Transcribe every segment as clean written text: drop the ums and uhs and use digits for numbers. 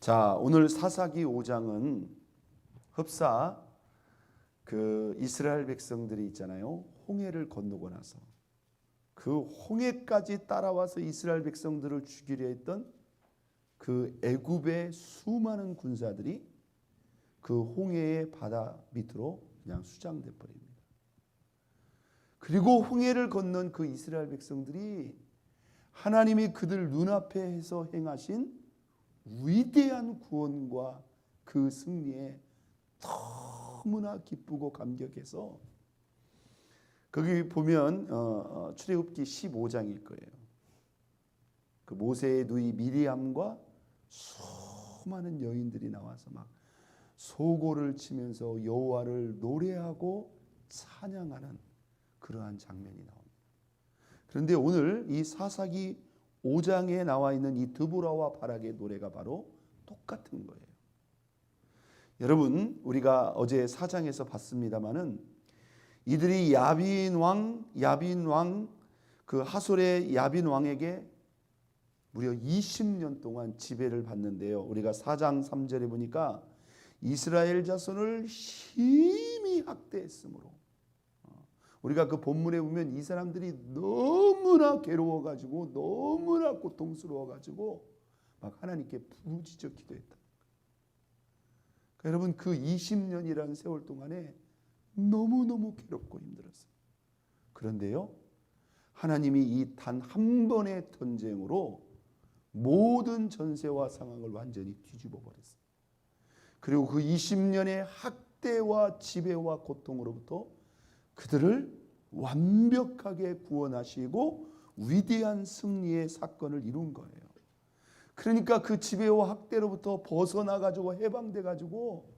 자, 오늘 사사기 5장은 흡사 이스라엘 백성들이 있잖아요. 홍해를 건너고 나서 그 홍해까지 따라와서 이스라엘 백성들을 죽이려 했던 그 애굽의 수많은 군사들이 그 홍해의 바다 밑으로 그냥 수장돼 버립니다. 그리고 홍해를 건넌 그 이스라엘 백성들이 하나님이 그들 눈앞에 해서 행하신 위대한 구원과 그 승리에 너무나 기쁘고 감격해서 거기 보면 출애굽기 15장일 거예요. 그 모세의 누이 미리암과 수많은 여인들이 나와서 막 소고를 치면서 여호와를 노래하고 찬양하는 그러한 장면이 나옵니다. 그런데 오늘 이 사사기 5장에 나와 있는 이 드보라와 바락의 노래가 바로 똑같은 거예요. 여러분, 우리가 어제 4장에서 봤습니다마는 이들이 야빈 왕 그 하솔의 야빈 왕에게 무려 20년 동안 지배를 받는데요. 우리가 4장 3절에 보니까 이스라엘 자손을 심히 학대했으므로, 우리가 그 본문에 보면 이 사람들이 너무나 괴로워가지고 너무나 고통스러워가지고 막 하나님께 부르짖어 기도했다. 그러니까 여러분, 그 20년이라는 세월 동안에 너무너무 괴롭고 힘들었어요. 그런데요, 하나님이 이 단 한 번의 전쟁으로 모든 전세와 상황을 완전히 뒤집어 버렸어요. 그리고 그 20년의 학대와 지배와 고통으로부터 그들을 완벽하게 구원하시고 위대한 승리의 사건을 이룬 거예요. 그러니까 그 지배와 학대로부터 벗어나가지고 해방돼가지고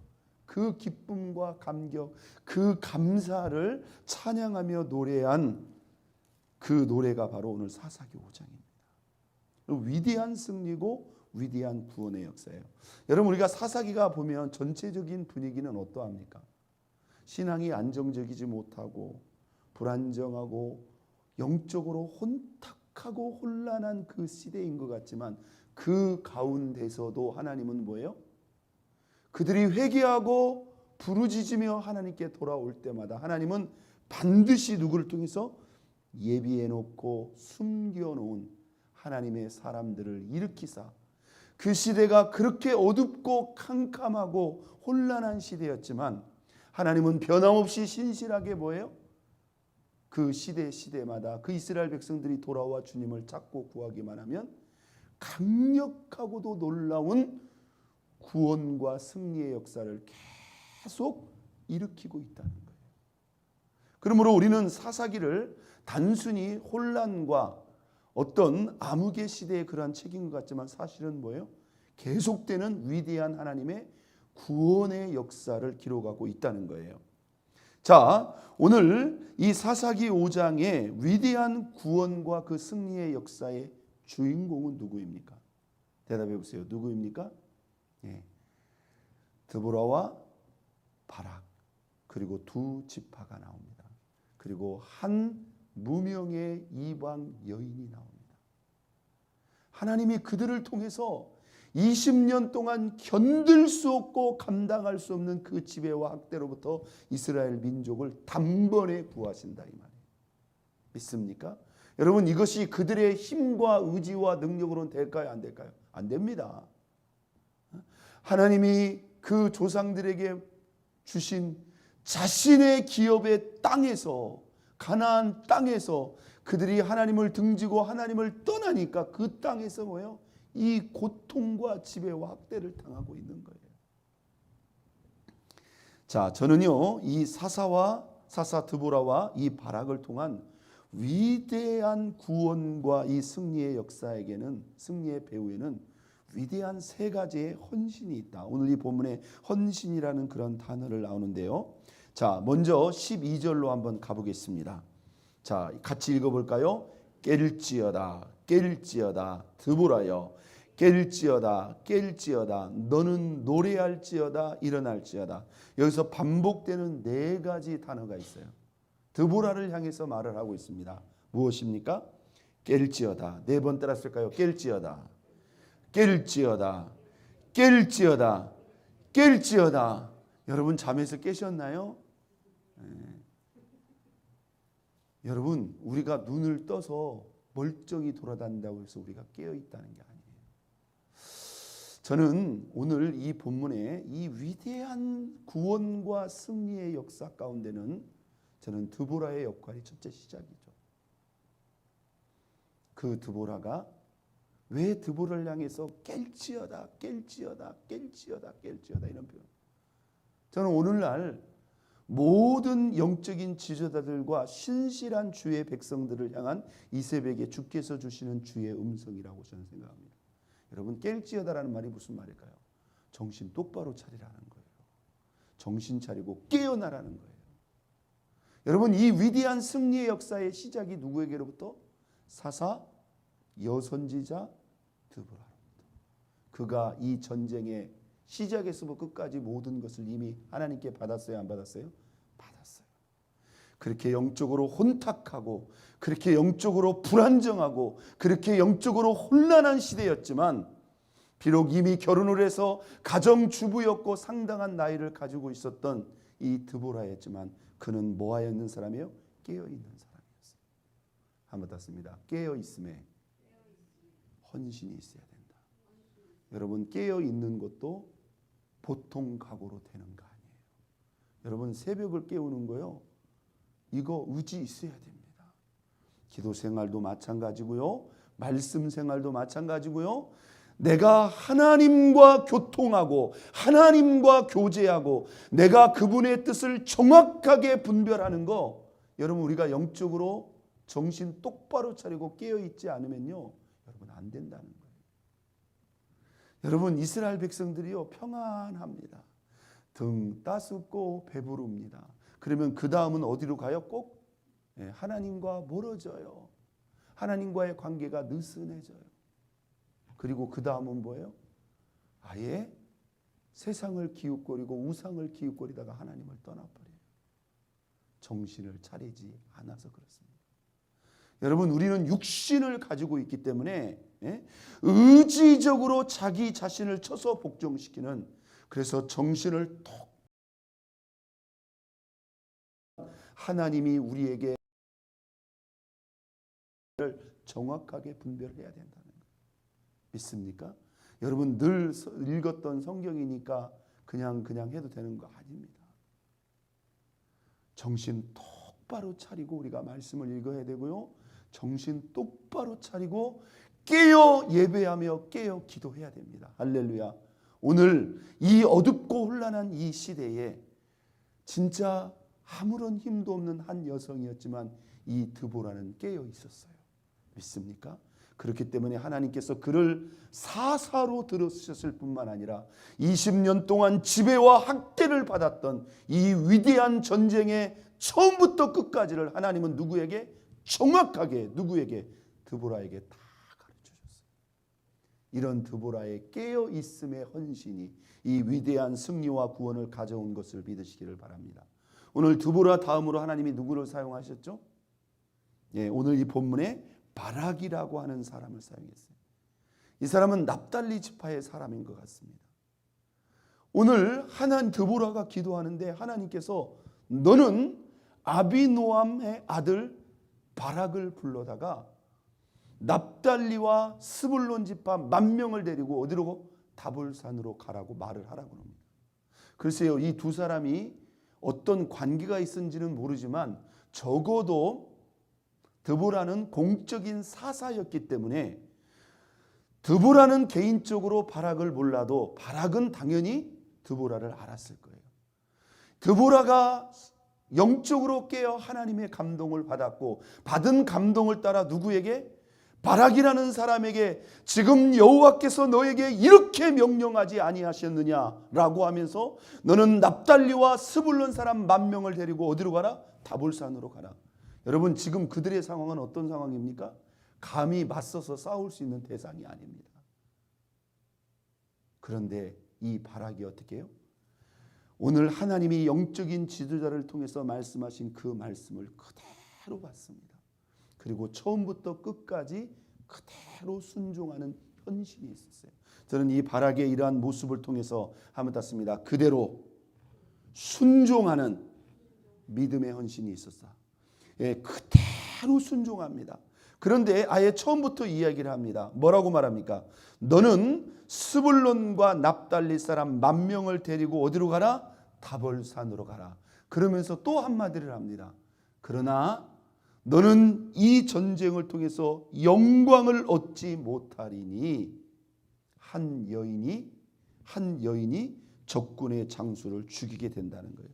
그 기쁨과 감격, 그 감사를 찬양하며 노래한 그 노래가 바로 오늘 사사기 5장입니다. 위대한 승리고 위대한 구원의 역사예요. 여러분, 우리가 사사기가 보면 전체적인 분위기는 어떠합니까? 신앙이 안정적이지 못하고 불안정하고 영적으로 혼탁하고 혼란한 그 시대인 것 같지만 그 가운데서도 하나님은 뭐예요? 그들이 회개하고 부르짖으며 하나님께 돌아올 때마다 하나님은 반드시 누구를 통해서 예비해 놓고 숨겨 놓은 하나님의 사람들을 일으키사, 그 시대가 그렇게 어둡고 캄캄하고 혼란한 시대였지만 하나님은 변함없이 신실하게 뭐예요? 그 시대마다 그 이스라엘 백성들이 돌아와 주님을 찾고 구하기만 하면 강력하고도 놀라운 구원과 승리의 역사를 계속 일으키고 있다는 거예요. 그러므로 우리는 사사기를 단순히 혼란과 어떤 암흑의 시대의 그러한 책인 것 같지만 사실은 뭐예요? 계속되는 위대한 하나님의 구원의 역사를 기록하고 있다는 거예요. 자, 오늘 이 사사기 5장의 위대한 구원과 그 승리의 역사의 주인공은 누구입니까? 대답해 보세요. 누구입니까? 드보라와 바락, 그리고 두 지파가 나옵니다. 그리고 한 무명의 이방 여인이 나옵니다. 하나님이 그들을 통해서 20년 동안 견딜 수 없고 감당할 수 없는 그 지배와 학대로부터 이스라엘 민족을 단번에 구하신다, 이 말이에요. 믿습니까? 여러분, 이것이 그들의 힘과 의지와 능력으로는 될까요? 안 될까요? 안 됩니다. 하나님이 그 조상들에게 주신 자신의 기업의 땅에서, 가나안 땅에서 그들이 하나님을 등지고 하나님을 떠나니까 그 땅에서 뭐예요? 이 고통과 지배와 학대를 당하고 있는 거예요. 자, 저는요, 이 사사 드보라와 이 바락을 통한 위대한 구원과 이 승리의 역사에게는, 승리의 배후에는 위대한 세 가지의 헌신이 있다. 오늘 이 본문에 헌신이라는 그런 단어를 나오는데요. 자, 먼저 12절로 한번 가보겠습니다. 자, 같이 읽어볼까요? 깰지어다 드보라여, 깰지어다 너는 노래할지어다 일어날지어다. 여기서 반복되는 네 가지 단어가 있어요. 드보라를 향해서 말을 하고 있습니다. 무엇입니까? 깰지어다. 네 번 따랐을까요? 깰지어다 깰지어다. 깰지어다. 여러분 잠에서 깨셨나요? 네. 여러분 우리가 눈을 떠서 멀쩡히 돌아다닌다고 해서 우리가 깨어있다는 게 아니에요. 저는 오늘 이 본문에 이 위대한 구원과 승리의 역사 가운데는 저는 드보라의 역할이 첫째 시작이죠. 그 드보라가 왜 드보라를 향해서 깰지어다 깰지어다 깰지어다 깰지어다 이런 표현. 저는 오늘날 모든 영적인 지도자들과 신실한 주의 백성들을 향한 이 새벽에 주께서 주시는 주의 음성이라고 저는 생각합니다. 여러분 깰지어다라는 말이 무슨 말일까요? 정신 똑바로 차리라는 거예요. 정신 차리고 깨어나라는 거예요. 여러분 이 위대한 승리의 역사의 시작이 누구에게로부터? 사사 여선지자 드보라로부터. 그가 이 전쟁의 시작에서부터 끝까지 모든 것을 이미 하나님께 받았어요? 안 받았어요? 받았어요. 그렇게 영적으로 혼탁하고 그렇게 영적으로 불안정하고 그렇게 영적으로 혼란한 시대였지만 비록 이미 결혼을 해서 가정주부였고 상당한 나이를 가지고 있었던 이 드보라였지만 그는 뭐하였는 사람이에요? 깨어있는 사람이었어요. 한번 더 씁니다. 깨어있음에 헌신이 있어야 된다. 여러분 깨어있는 것도 보통 각오로 되는 거 아니에요. 여러분 새벽을 깨우는 거요. 이거 의지 있어야 됩니다. 기도 생활도 마찬가지고요. 말씀 생활도 마찬가지고요. 내가 하나님과 교통하고 하나님과 교제하고 내가 그분의 뜻을 정확하게 분별하는 거 여러분 우리가 영적으로 정신 똑바로 차리고 깨어있지 않으면요. 여러분 안 된다는 거예요. 여러분 이스라엘 백성들이요 평안합니다. 등 따숩고 배부릅니다. 그러면 그 다음은 어디로 가요? 꼭 하나님과 멀어져요. 하나님과의 관계가 느슨해져요. 그리고 그 다음은 뭐예요? 아예 세상을 기웃거리고 우상을 기웃거리다가 하나님을 떠나버려요. 정신을 차리지 않아서 그렇습니다. 여러분 우리는 육신을 가지고 있기 때문에 의지적으로 자기 자신을 쳐서 복종시키는 그래서 정신을 톡 하나님이 우리에게 정확하게 분별해야 된다는 거예요. 믿습니까? 여러분 늘 읽었던 성경이니까 그냥 해도 되는 거 아닙니다. 정신 똑바로 차리고 우리가 말씀을 읽어야 되고요. 정신 똑바로 차리고 깨어 예배하며 깨어 기도해야 됩니다. 할렐루야. 오늘 이 어둡고 혼란한 이 시대에 진짜 아무런 힘도 없는 한 여성이었지만 이 드보라는 깨어 있었어요. 믿습니까? 그렇기 때문에 하나님께서 그를 사사로 들으셨을 뿐만 아니라 20년 동안 지배와 학대를 받았던 이 위대한 전쟁의 처음부터 끝까지를 하나님은 누구에게? 정확하게 누구에게? 드보라에게 다 가르쳐줬어요. 이런 드보라의 깨어있음의 헌신이 이 위대한 승리와 구원을 가져온 것을 믿으시기를 바랍니다. 오늘 드보라 다음으로 하나님이 누구를 사용하셨죠? 오늘 이 본문에 바락이라고 하는 사람을 사용했어요. 이 사람은 납달리 지파의 사람인 것 같습니다. 오늘 드보라가 기도하는데 하나님께서 너는 아비노암의 아들 바락을 불러다가 납달리와 스불론 지파 10,000명을 데리고 어디로? 다볼산으로 가라고 말을 하라고 합니다. 글쎄요, 이 두 사람이 어떤 관계가 있은지는 모르지만 적어도 드보라는 공적인 사사였기 때문에 드보라는 개인적으로 바락을 몰라도 바락은 당연히 드보라를 알았을 거예요. 드보라가 영적으로 깨어 하나님의 감동을 받았고 받은 감동을 따라 누구에게? 바락이라는 사람에게 지금 여호와께서 너에게 이렇게 명령하지 아니하셨느냐라고 하면서 너는 납달리와 스불론 사람 10,000명을 데리고 어디로 가라? 다볼산으로 가라. 여러분 지금 그들의 상황은 어떤 상황입니까? 감히 맞서서 싸울 수 있는 대상이 아닙니다. 그런데 이 바락이 어떻게 해요? 오늘 하나님이 영적인 지도자를 통해서 말씀하신 그 말씀을 그대로 받습니다. 그리고 처음부터 끝까지 그대로 순종하는 헌신이 있었어요. 저는 이 바락의 이러한 모습을 통해서 한번 땄습니다. 그대로 순종하는 믿음의 헌신이 있었다. 예, 그대로 순종합니다. 그런데 아예 처음부터 이야기를 합니다. 뭐라고 말합니까? 너는 스불론과 납달리 사람 10,000명을 데리고 어디로 가라? 다볼산으로 가라. 그러면서 또 한마디를 합니다. 그러나 너는 이 전쟁을 통해서 영광을 얻지 못하리니 한 여인이 적군의 장수를 죽이게 된다는 거예요.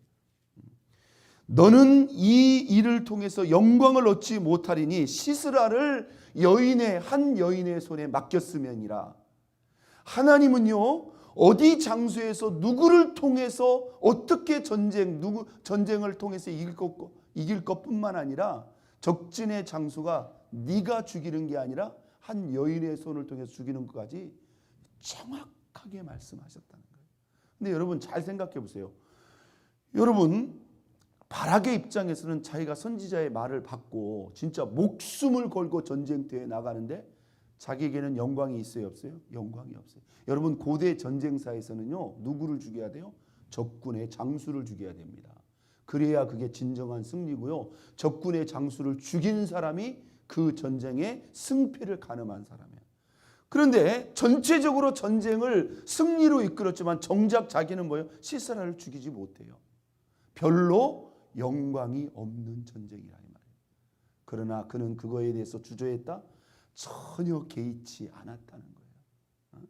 너는 이 일을 통해서 영광을 얻지 못하리니 시스라를 한 여인의 손에 맡겼으면이라. 하나님은요, 어디 장소에서 누구를 통해서 어떻게 전쟁을 통해서 이길 것뿐만 아니라 적진의 장수가 네가 죽이는 게 아니라 한 여인의 손을 통해서 죽이는 것까지 정확하게 말씀하셨다는 거예요. 근데 여러분 잘 생각해 보세요. 여러분 바락의 입장에서는 자기가 선지자의 말을 받고 진짜 목숨을 걸고 전쟁터에 나가는데 자기에게는 영광이 있어요, 없어요? 영광이 없어요. 여러분 고대 전쟁사에서는요, 누구를 죽여야 돼요? 적군의 장수를 죽여야 됩니다. 그래야 그게 진정한 승리고요. 적군의 장수를 죽인 사람이 그 전쟁의 승패를 가늠한 사람이에요. 그런데 전체적으로 전쟁을 승리로 이끌었지만 정작 자기는 뭐예요? 시스라를 죽이지 못해요. 별로 영광이 없는 전쟁이라 이 말이에요. 그러나 그는 그거에 대해서 주저했다? 전혀 개의치 않았다는 거예요.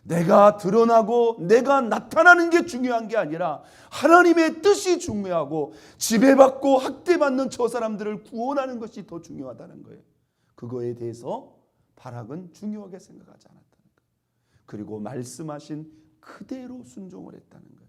내가 드러나고 내가 나타나는 게 중요한 게 아니라 하나님의 뜻이 중요하고 지배받고 학대받는 저 사람들을 구원하는 것이 더 중요하다는 거예요. 그거에 대해서 바락은 중요하게 생각하지 않았다는 거예요. 그리고 말씀하신 그대로 순종을 했다는 거예요.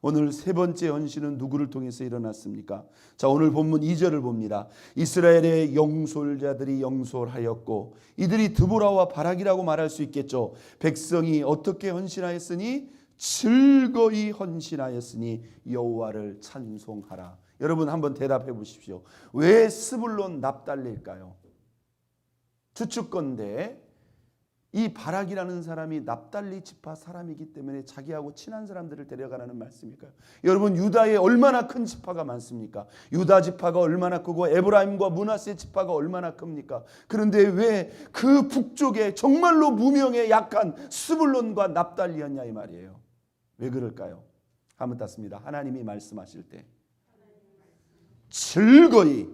오늘 세 번째 헌신은 누구를 통해서 일어났습니까? 자, 오늘 본문 2절을 봅니다. 이스라엘의 영솔자들이 영솔하였고 이들이 드보라와 바락이라고 말할 수 있겠죠. 백성이 어떻게 헌신하였으니 즐거이 헌신하였으니 여호와를 찬송하라. 여러분 한번 대답해 보십시오. 왜 스불론 납달리일까요? 추측건데 이 바락이라는 사람이 납달리 지파 사람이기 때문에 자기하고 친한 사람들을 데려가라는 말씀일까요? 여러분 유다에 얼마나 큰 지파가 많습니까? 유다 지파가 얼마나 크고 에브라임과 므낫세 지파가 얼마나 큽니까? 그런데 왜 그 북쪽에 정말로 무명에 약한 스불론과 납달리였냐 이 말이에요. 왜 그럴까요? 한번 땄습니다. 하나님이 말씀하실 때 즐거이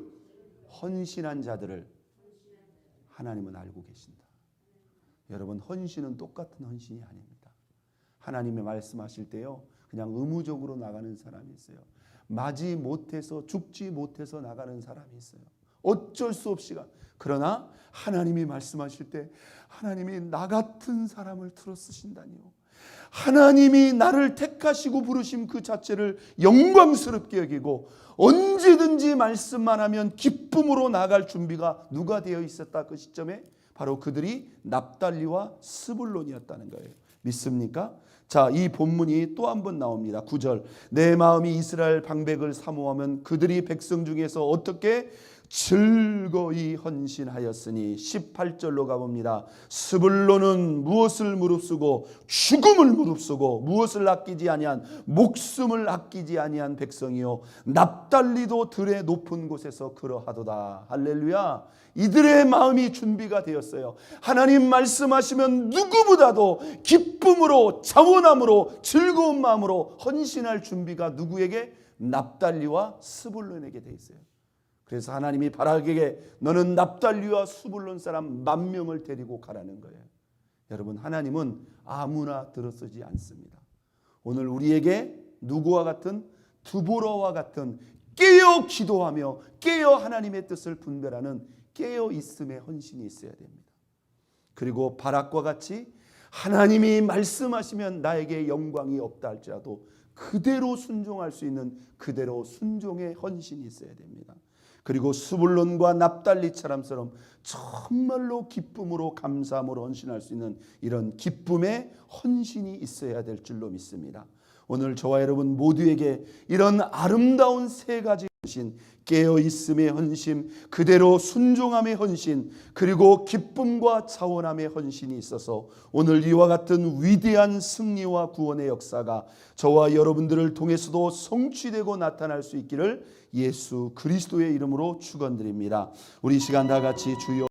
헌신한 자들을 하나님은 알고 계신다. 여러분 헌신은 똑같은 헌신이 아닙니다. 하나님의 말씀하실 때요, 그냥 의무적으로 나가는 사람이 있어요. 맞이 못해서 죽지 못해서 나가는 사람이 있어요. 어쩔 수 없이 그러나 하나님이 말씀하실 때 하나님이 나 같은 사람을 들어 쓰신다니요. 하나님이 나를 택하시고 부르심 그 자체를 영광스럽게 여기고 언제든지 말씀만 하면 기쁨으로 나갈 준비가 누가 되어 있었다. 그 시점에 바로 그들이 납달리와 스불론이었다는 거예요. 믿습니까? 자, 이 본문이 또 한 번 나옵니다. 9절. 내 마음이 이스라엘 방백을 사모하면 그들이 백성 중에서 어떻게 즐거이 헌신하였으니 18절로 가봅니다. 스불론은 무엇을 무릅쓰고 죽음을 무릅쓰고 무엇을 아끼지 아니한 목숨을 아끼지 아니한 백성이요 납달리도 들의 높은 곳에서 그러하도다. 할렐루야. 이들의 마음이 준비가 되었어요. 하나님 말씀하시면 누구보다도 기쁨으로 자원함으로 즐거운 마음으로 헌신할 준비가 누구에게? 납달리와 스불론에게 돼 있어요. 그래서 하나님이 바락에게 너는 납달리와 스불론 사람 10,000명을 데리고 가라는 거예요. 여러분 하나님은 아무나 들어쓰지 않습니다. 오늘 우리에게 누구와 같은 드보라와 같은 깨어 기도하며 깨어 하나님의 뜻을 분별하는 깨어 있음의 헌신이 있어야 됩니다. 그리고 바락과 같이 하나님이 말씀하시면 나에게 영광이 없다 할지라도 그대로 순종할 수 있는 그대로 순종의 헌신이 있어야 됩니다. 그리고 스불론과 납달리처럼 정말로 기쁨으로 감사함으로 헌신할 수 있는 이런 기쁨의 헌신이 있어야 될 줄로 믿습니다. 오늘 저와 여러분 모두에게 이런 아름다운 세 가지 헌신, 깨어있음의 헌신, 그대로 순종함의 헌신, 그리고 기쁨과 차원함의 헌신이 있어서 오늘 이와 같은 위대한 승리와 구원의 역사가 저와 여러분들을 통해서도 성취되고 나타날 수 있기를 예수 그리스도의 이름으로 축원드립니다. 우리 이 시간 다 같이 주여